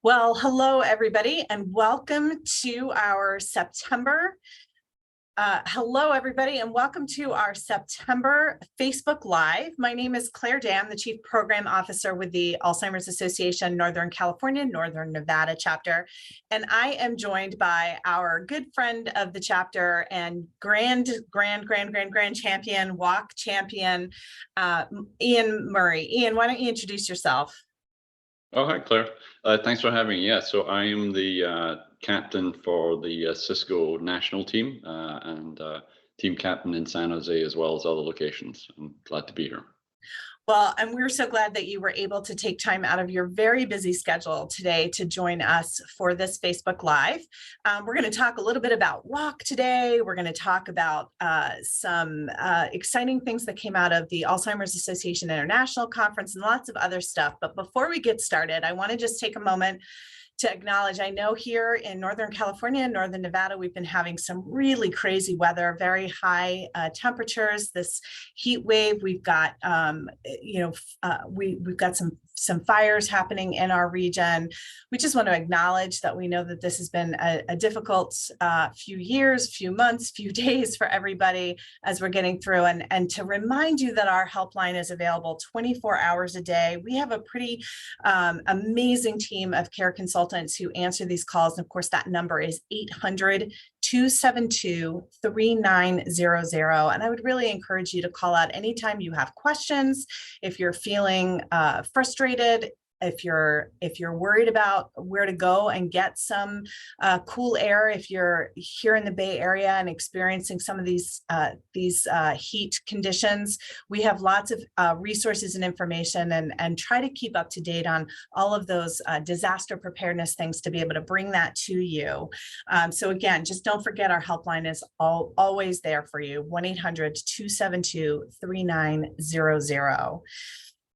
Well, hello, everybody, and welcome to our September. Hello, everybody, and welcome to our September Facebook Live. My name is Claire Dam, the Chief Program Officer with the Alzheimer's Association, Northern California, Northern Nevada chapter. And I am joined by our good friend of the chapter and grand champion, walk champion, Ian Murray. Ian, why don't you introduce yourself? Oh, hi, Claire. Thanks for having me. Yeah, so I am the captain for the Cisco national team and team captain in San Jose, as well as other locations. I'm glad to be here. Well, and we're so glad that you were able to take time out of your very busy schedule today to join us for this Facebook Live. We're going to talk a little bit about walk today. We're going to talk about some exciting things that came out of the Alzheimer's Association International Conference and lots of other stuff. But before we get started, I want to just take a moment to acknowledge, I know here in Northern California and Northern Nevada, we've been having some really crazy weather, very high temperatures, this heat wave. We've got, we've got some fires happening in our region. We just want to acknowledge that we know that this has been a difficult few years, few months, few days for everybody as we're getting through. And to remind you that our helpline is available 24 hours a day. We have a pretty amazing team of care consultants who answer these calls. And of course, that number is 800-272-3900. And I would really encourage you to call out anytime you have questions, if you're feeling frustrated, if you're worried about where to go and get some cool air, if you're here in the Bay Area and experiencing some of these heat conditions, we have lots of resources and information, and try to keep up to date on all of those disaster preparedness things to be able to bring that to you. So again, just don't forget our helpline is always there for you, 1-800-272-3900.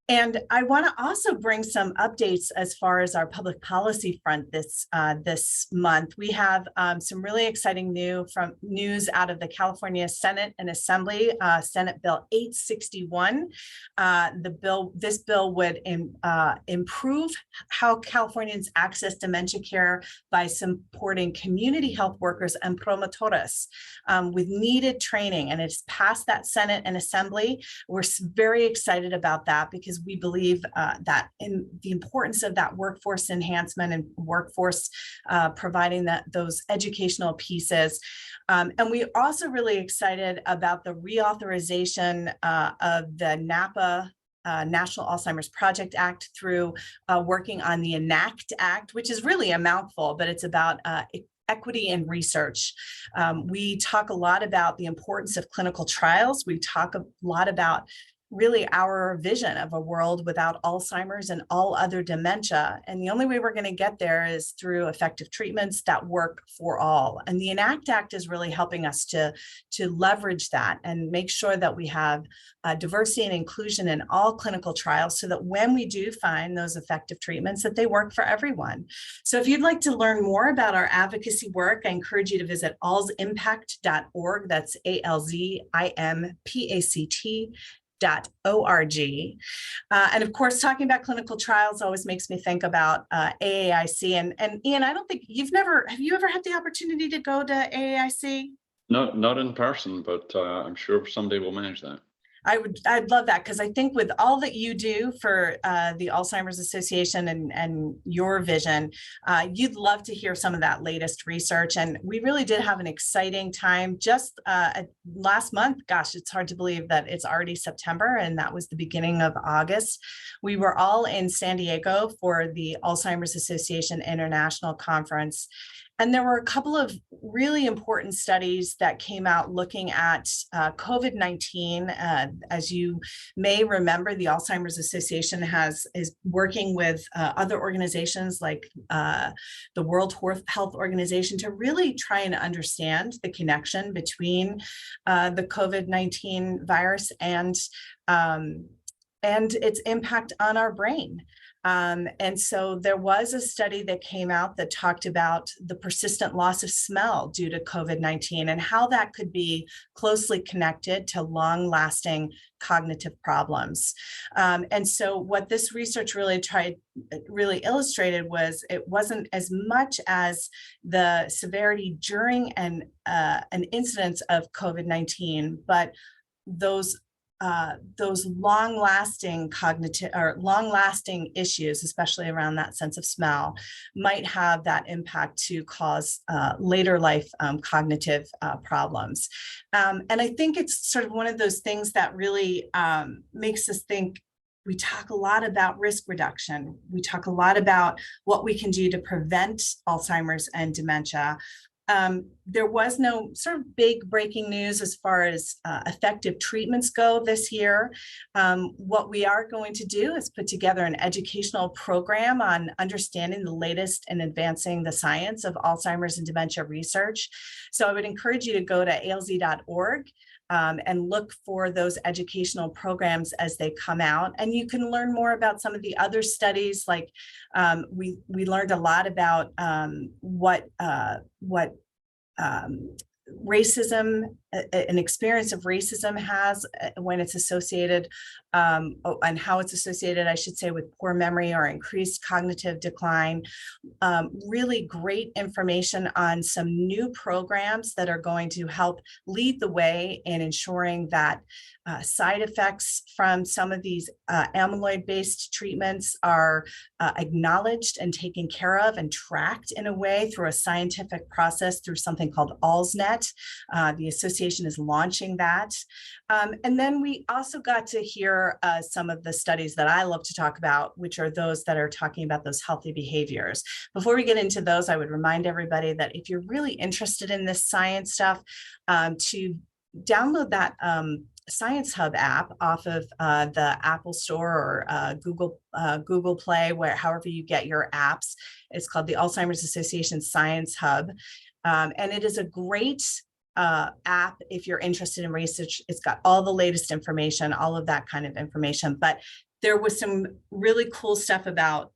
And I want to also bring some updates as far as our public policy front this month. We have some really exciting news out of the California Senate and Assembly. Senate Bill 861. This bill would improve how Californians access dementia care by supporting community health workers and promotores with needed training. And it's passed that Senate and Assembly. We're very excited about that because we believe that in the importance of that workforce enhancement and workforce providing those educational pieces. And we're also really excited about the reauthorization of the Napa National Alzheimer's Project Act through working on the ENACT Act, which is really a mouthful, but it's about equity in research. We talk a lot about the importance of clinical trials. We talk a lot about really our vision of a world without Alzheimer's and all other dementia. And the only way we're going to get there is through effective treatments that work for all. And the ENACT Act is really helping us to leverage that and make sure that we have diversity and inclusion in all clinical trials so that when we do find those effective treatments, that they work for everyone. So if you'd like to learn more about our advocacy work, I encourage you to visit alzimpact.org. That's ALZIMPACT.org. And of course, talking about clinical trials always makes me think about AAIC. And Ian, I don't think have you ever had the opportunity to go to AAIC? No, not in person, but I'm sure someday we'll manage that. I'd love that, because I think with all that you do for the Alzheimer's Association and your vision, you'd love to hear some of that latest research. And we really did have an exciting time just last month. Gosh, it's hard to believe that it's already September, and that was the beginning of August. We were all in San Diego for the Alzheimer's Association International Conference. And there were a couple of really important studies that came out looking at COVID-19. As you may remember, the Alzheimer's Association is working with other organizations like the World Health Organization to really try and understand the connection between the COVID-19 virus and its impact on our brain. And so there was a study that came out that talked about the persistent loss of smell due to COVID-19 and how that could be closely connected to long-lasting cognitive problems. And so what this research really illustrated was it wasn't as much as the severity during an incidence of COVID-19, but those long-lasting cognitive or long-lasting issues, especially around that sense of smell, might have that impact to cause later life cognitive problems. And I think it's sort of one of those things that really makes us think. We talk a lot about risk reduction. We talk a lot about what we can do to prevent Alzheimer's and dementia. There was no sort of big breaking news as far as effective treatments go this year. What we are going to do is put together an educational program on understanding the latest and advancing the science of Alzheimer's and dementia research. So I would encourage you to go to alz.org and look for those educational programs as they come out. And you can learn more about some of the other studies, like we learned a lot about what racism, an experience of racism has when it's associated and how it's associated, I should say, with poor memory or increased cognitive decline. Really great information on some new programs that are going to help lead the way in ensuring that side effects from some of these amyloid-based treatments are acknowledged and taken care of and tracked in a way through a scientific process through something called ALZNet. The association is launching that. And then we also got to hear some of the studies that I love to talk about, which are those that are talking about those healthy behaviors. Before we get into those, I would remind everybody that if you're really interested in this science stuff, to download that Science Hub app off of the Apple Store or Google Play, however you get your apps. It's called the Alzheimer's Association Science Hub. And it is a great app if you're interested in research. It's got all the latest information, all of that kind of information. But there was some really cool stuff about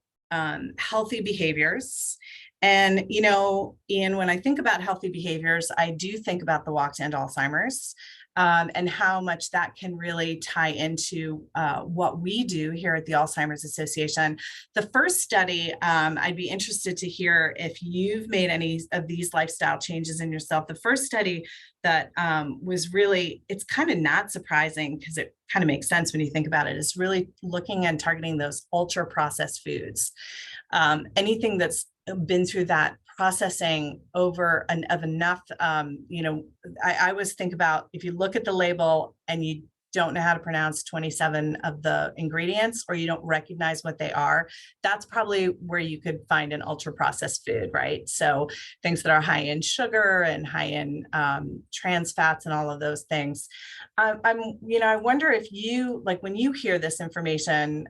healthy behaviors. And, you know, Ian, when I think about healthy behaviors, I do think about the Walk to End Alzheimer's. And how much that can really tie into what we do here at the Alzheimer's Association. The first study, I'd be interested to hear if you've made any of these lifestyle changes in yourself. The first study that was really, it's kind of not surprising because it kind of makes sense when you think about it, is really looking and targeting those ultra processed foods. Anything that's been through that processing over of enough, you know, I always think about if you look at the label and you don't know how to pronounce 27 of the ingredients or you don't recognize what they are, that's probably where you could find an ultra processed food, right? So things that are high in sugar and high in trans fats and all of those things. You know, I wonder if you, like when you hear this information,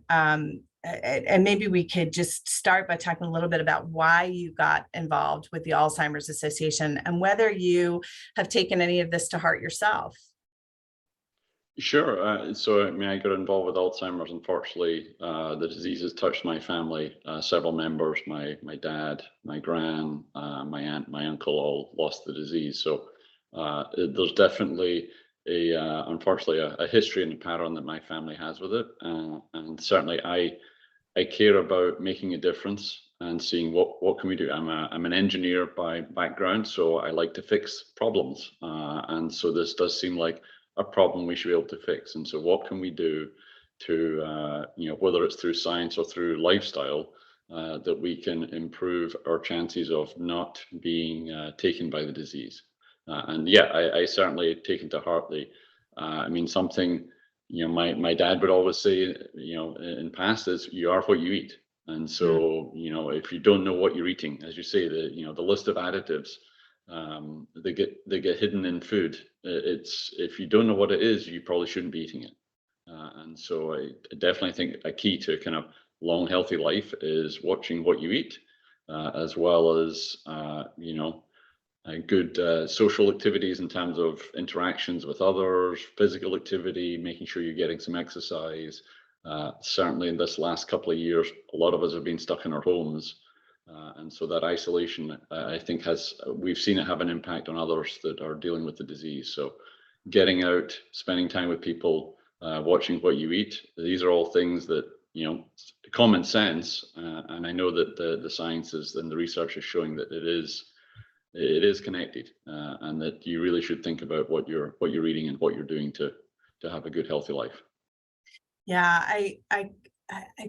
and maybe we could just start by talking a little bit about why you got involved with the Alzheimer's Association and whether you have taken any of this to heart yourself. Sure. So, I mean, I got involved with Alzheimer's. Unfortunately, the disease has touched my family. Several members, my dad, my gran, my aunt, my uncle, all lost the disease. So there's definitely unfortunately, a history and a pattern that my family has with it. And certainly, I care about making a difference and seeing what can we do. I'm an engineer by background, so I like to fix problems. And so this does seem like a problem we should be able to fix. And so what can we do to, you know, whether it's through science or through lifestyle, that we can improve our chances of not being taken by the disease. And yeah, I certainly taken to heart I mean, something, you know, my dad would always say, you know, in past is you are what you eat. And so, you know, if you don't know what you're eating, as you say, the list of additives, they get hidden in food. It's, if you don't know what it is, you probably shouldn't be eating it. And so I definitely think a key to kind of long, healthy life is watching what you eat, as well as, you know, good social activities in terms of interactions with others, physical activity, making sure you're getting some exercise, Certainly in this last couple of years, a lot of us have been stuck in our homes. And so that isolation, I think we've seen it have an impact on others that are dealing with the disease. So getting out, spending time with people, watching what you eat, these are all things that, common sense. And I know that the sciences and the research is showing that it is connected, and that you really should think about what you're eating and what you're doing to have a good, healthy life. Yeah, I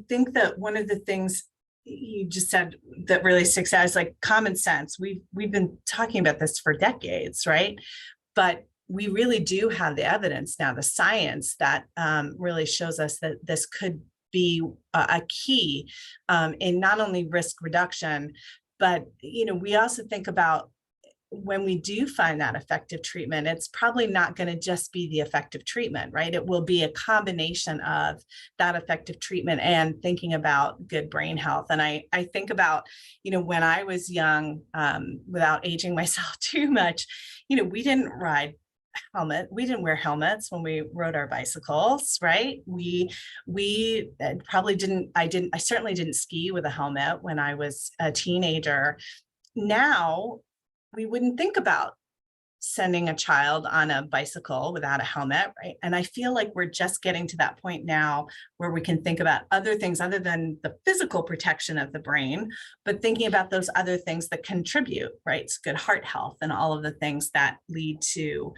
think that one of the things you just said that really sticks out is like common sense. We've been talking about this for decades, right? But we really do have the evidence now, the science that really shows us that this could be a key in not only risk reduction, but we also think about when we do find that effective treatment, it's probably not going to just be the effective treatment, right? It will be a combination of that effective treatment and thinking about good brain health. And I think about, when I was young, without aging myself too much, we didn't we didn't wear helmets when we rode our bicycles, right? We probably didn't, I certainly didn't ski with a helmet when I was a teenager. Now, we wouldn't think about sending a child on a bicycle without a helmet, right? And I feel like we're just getting to that point now where we can think about other things other than the physical protection of the brain, but thinking about those other things that contribute, right? It's good heart health and all of the things that lead to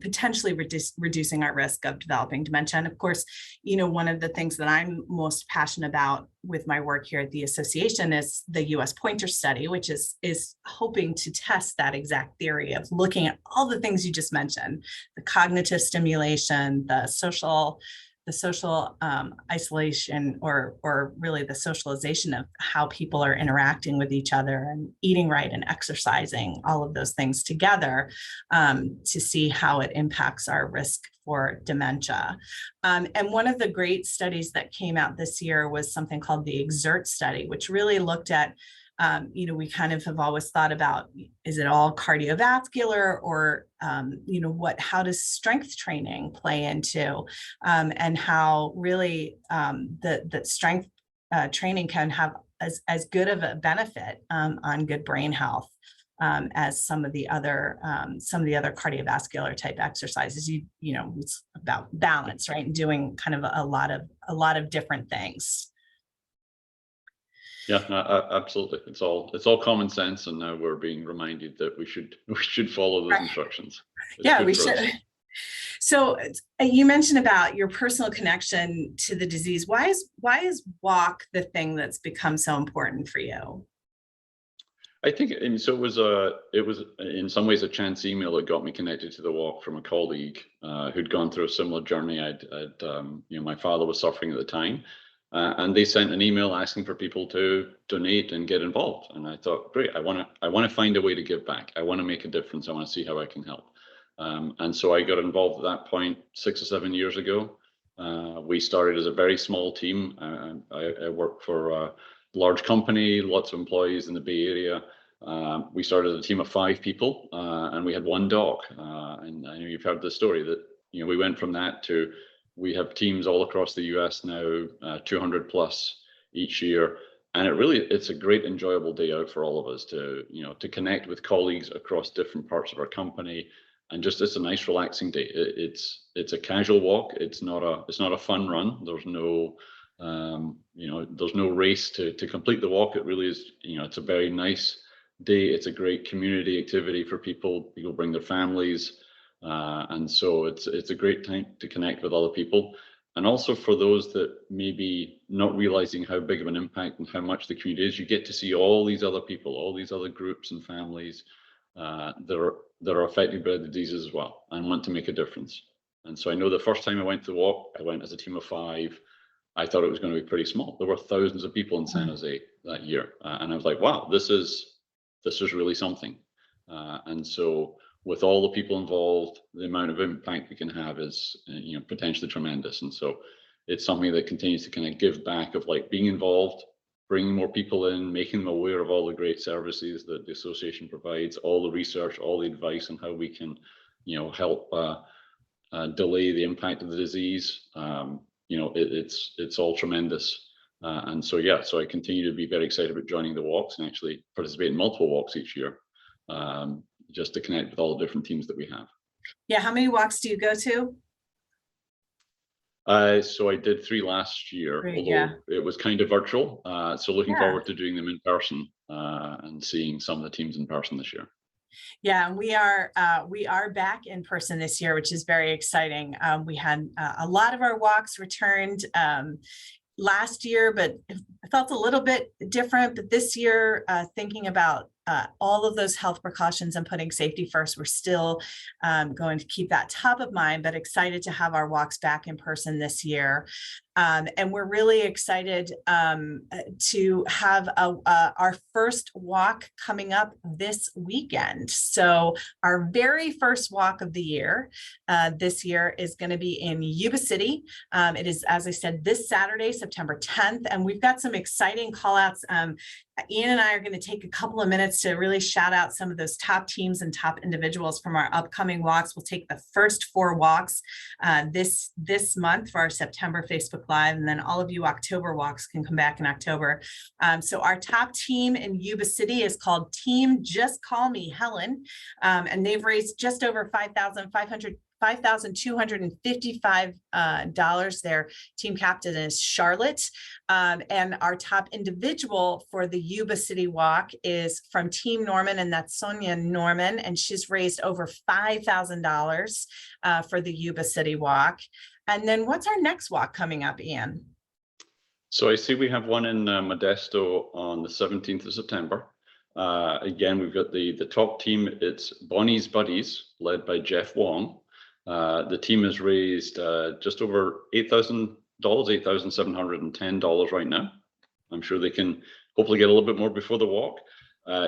potentially reducing our risk of developing dementia. And of course, one of the things that I'm most passionate about with my work here at the association is the US Pointer study, which is hoping to test that exact theory of looking at all the things you just mentioned, the cognitive stimulation, the social isolation, or really the socialization of how people are interacting with each other and eating right and exercising, all of those things together, to see how it impacts our risk for dementia. And one of the great studies that came out this year was something called the EXERT study, which really looked at we kind of have always thought about, is it all cardiovascular, or, how does strength training play into, and how really the strength training can have as good of a benefit on good brain health as some of the other cardiovascular type exercises. It's about balance, right? And doing kind of a lot of different things. Yeah, no, absolutely. It's all common sense, and now we're being reminded that we should follow those instructions. Yeah, we should. So you mentioned about your personal connection to the disease. Why is walk the thing that's become so important for you? I think, and so it was in some ways a chance email that got me connected to the walk from a colleague who'd gone through a similar journey. My father was suffering at the time. And they sent an email asking for people to donate and get involved. And I thought, great, I want to find a way to give back. I want to make a difference. I want to see how I can help. And so I got involved at that point 6 or 7 years ago. We started as a very small team. I work for a large company, lots of employees in the Bay Area. We started as a team of 5 people, and we had 1 dog. And I know you've heard the story that we went from that to we have teams all across the US now, 200 plus each year. And it's a great, enjoyable day out for all of us to connect with colleagues across different parts of our company. And just, it's a nice, relaxing day. It's a casual walk. It's not a fun run. There's no, there's no race to complete the walk. It really is, it's a very nice day. It's a great community activity for people. People bring their families. And so it's a great time to connect with other people, and also for those that maybe not realizing how big of an impact and how much the community is, you get to see all these other people, all these other groups and families that are affected by the disease as well and want to make a difference. And so I know the first time I went to the walk, I went as a team of 5. I thought it was going to be pretty small. There were thousands of people in San Jose that year, and I was like, wow, this is really something. And so with all the people involved, the amount of impact we can have is, potentially tremendous. And so it's something that continues to kind of give back of like being involved, bringing more people in, making them aware of all the great services that the association provides, all the research, all the advice on how we can, help delay the impact of the disease. it's all tremendous. And so, yeah, so I continue to be very excited about joining the walks and actually participate in multiple walks each year, just to connect with all the different teams that we have. Yeah, how many walks do you go to? So I did 3 last year, Great, although yeah. it was kind of virtual. So looking Yeah. forward to doing them in person, and seeing some of the teams in person this year. Yeah, and we are back in person this year, which is very exciting. We had a lot of our walks returned last year, but it felt a little bit different. But this year, thinking about all of those health precautions and putting safety first, we're still going to keep that top of mind, but excited to have our walks back in person this year. And we're really excited to have our first walk coming up this weekend. So our very first walk of the year this year is going to be in Yuba City. It is, as I said, this Saturday, September 10th, and we've got some exciting call outs. Ian and I are going to take a couple of minutes to really shout out some of those top teams and top individuals from our upcoming walks. We'll take the first 4 walks this month for our September Facebook Live, and then all of you October walks can come back in October. So our top team in Yuba City is called Team Just Call Me Helen, and they've raised just over $5,255. Their team captain is Charlotte. And our top individual for the Yuba City Walk is from Team Norman, and that's Sonia Norman, and she's raised over $5,000 for the Yuba City Walk. And then what's our next walk coming up, Ian? So I see we have one in Modesto on the 17th of September. Again, we've got the top team. It's Bonnie's Buddies, led by Jeff Wong. The team has raised just over $8,000, $8,710 right now. I'm sure they can hopefully get a little bit more before the walk.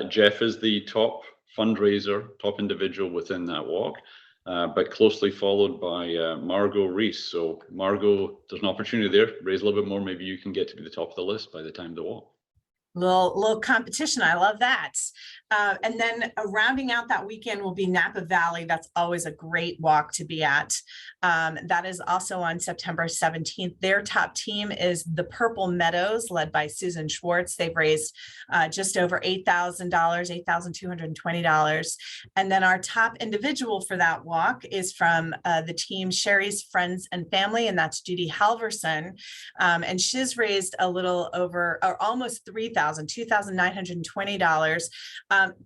Jeff is the top fundraiser, top individual within that walk, but closely followed by Margot Reese. So Margot, there's an opportunity there. Raise a little bit more. Maybe you can get to be the top of the list by the time of the walk. Little competition. I love that. And then rounding out that weekend will be Napa Valley. That's always a great walk to be at. That is also on September 17th. Their top team is the Purple Meadows, led by Susan Schwartz. They've raised just over $8,000, $8,220. And then our top individual for that walk is from the team Sherry's Friends and Family, and that's Judy Halverson. And she's raised a little over, or almost $2,920.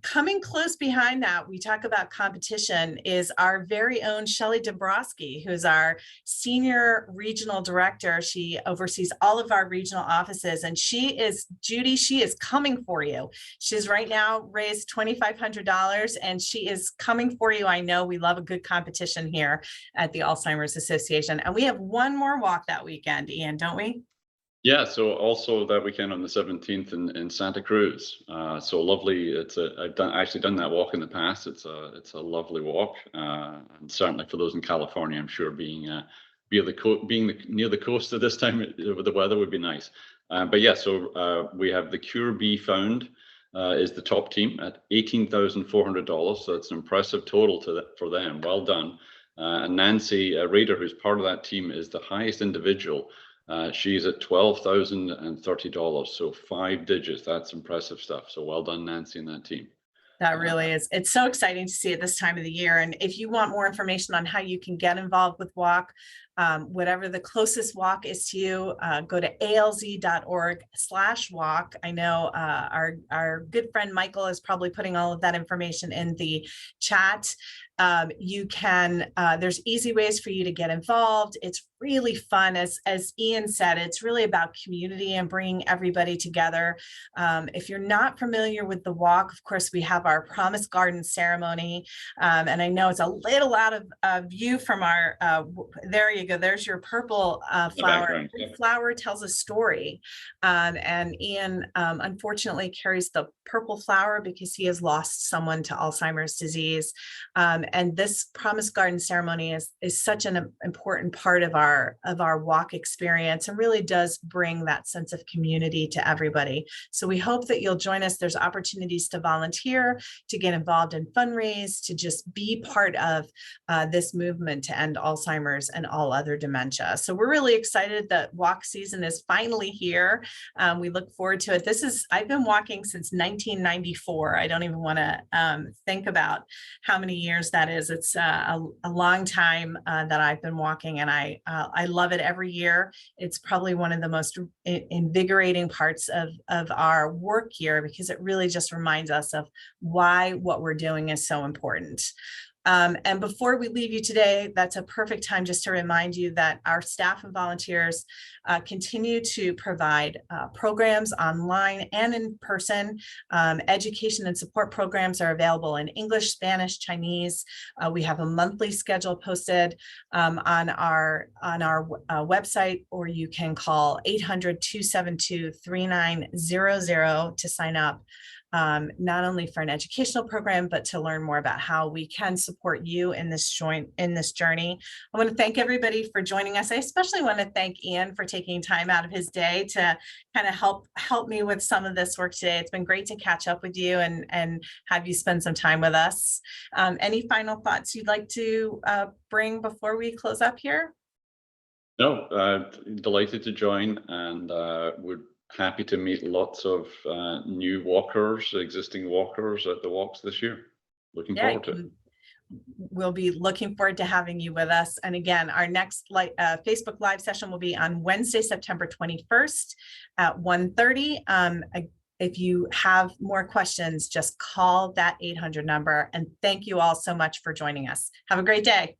Coming close behind that, we talk about competition, is our very own Shelley Dombrowski, who's our senior regional director. She oversees all of our regional offices, and she is, Judy, she is coming for you. She's right now raised $2,500, and she is coming for you. I know we love a good competition here at the Alzheimer's Association. And we have one more walk that weekend, Ian, don't we? Yeah, so also that weekend on the 17th in Santa Cruz. So lovely. I've actually done that walk in the past. It's a lovely walk, and certainly for those in California, I'm sure being near the coast at this time with the weather would be nice. But yeah, so we have the Cure Be Found is the top team at $18,400. So it's an impressive total for them. Well done. And Nancy Rader, who's part of that team, is the highest individual. She's at $12,030, so 5 digits. That's impressive stuff. So well done, Nancy, and that team. That really is. It's so exciting to see it this time of the year. And if you want more information on how you can get involved with walk, whatever the closest walk is to you, go to alz.org/walk. I know our good friend Michael is probably putting all of that information in the chat. You can, there's easy ways for you to get involved. It's really fun. As Ian said, it's really about community and bringing everybody together. If you're not familiar with the walk, of course, we have our Promise Garden ceremony. And I know it's a little out of view from our, there you go. There's your purple flower. The flower tells a story. And Ian, unfortunately, carries the purple flower because he has lost someone to Alzheimer's disease. And this Promise Garden ceremony is such an important part of our walk experience, and really does bring that sense of community to everybody. So we hope that you'll join us. There's opportunities to volunteer, to get involved in fundraise, to just be part of this movement to end Alzheimer's and all other dementia. So we're really excited that walk season is finally here. We look forward to it. I've been walking since 1994. I don't even want to think about how many years that is. It's a long time that I've been walking, and I love it every year. It's probably one of the most invigorating parts of our work here, because it really just reminds us of why what we're doing is so important. And before we leave you today, that's a perfect time just to remind you that our staff and volunteers continue to provide programs online and in person. Education and support programs are available in English, Spanish, Chinese. We have a monthly schedule posted on our website, or you can call 800-272-3900 to sign up. Not only for an educational program, but to learn more about how we can support you in this journey. I want to thank everybody for joining us. I especially want to thank Ian for taking time out of his day to kind of help me with some of this work today. It's been great to catch up with you and have you spend some time with us. Any final thoughts you'd like to bring before we close up here? No, delighted to join, and would happy to meet lots of new walkers, existing walkers at the walks this year. Looking forward to it. We'll be looking forward to having you with us. And again, our next Facebook Live session will be on Wednesday, September 21st at 1:30. If you have more questions, just call that 800 number. And thank you all so much for joining us. Have a great day.